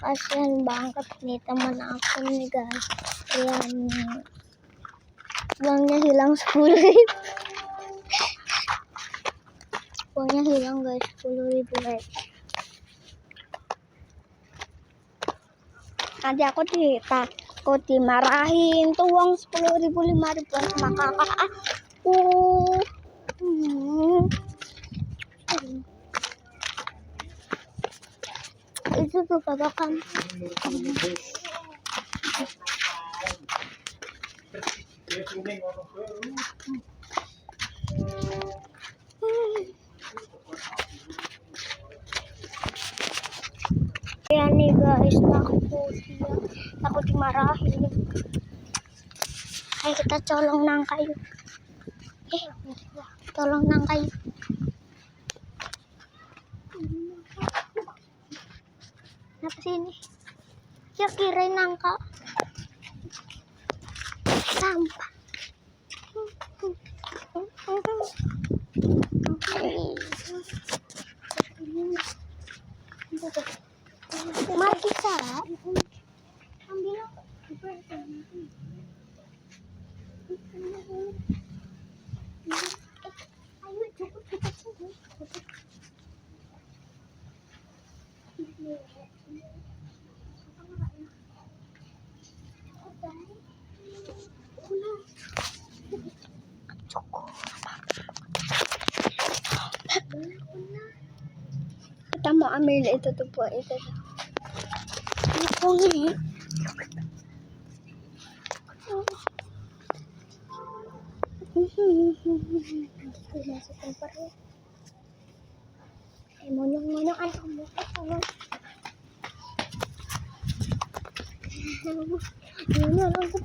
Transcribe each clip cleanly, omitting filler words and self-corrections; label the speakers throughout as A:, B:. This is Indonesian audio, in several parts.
A: Kasi yan bangkat nita man ako ni guys. Ayan. Huwag niya hilang sa kulay. Huwag niya hilang guys. Kulay buhay. Kasi ako tita. Ko ti marahin. Tuwang 10,500 plus makaka. Itu tuh babakan. Ayan nih guys, takut dia. Takut dimarahin. Ayo kita colong nang kayu. Tolong nang kayu. Apa sih ini? Ya kirain nangka. Sampah. Mati Sarah. Ambil aku. Ayo cukup kita sini. Kita mau ambil itu tuh buat itu. Ini. Masukin perut. Monyong-monyong ada kamu. Ini aku.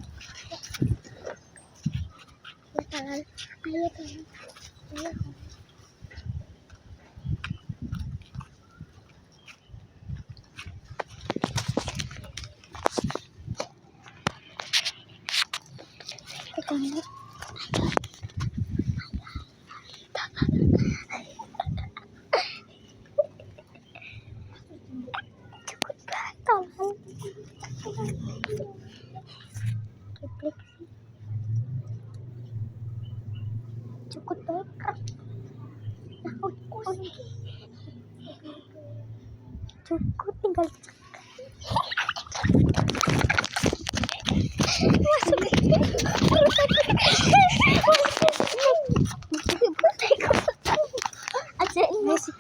A: Ayo kan. Ayo. Cukup baik. Cukup tinggal masuk.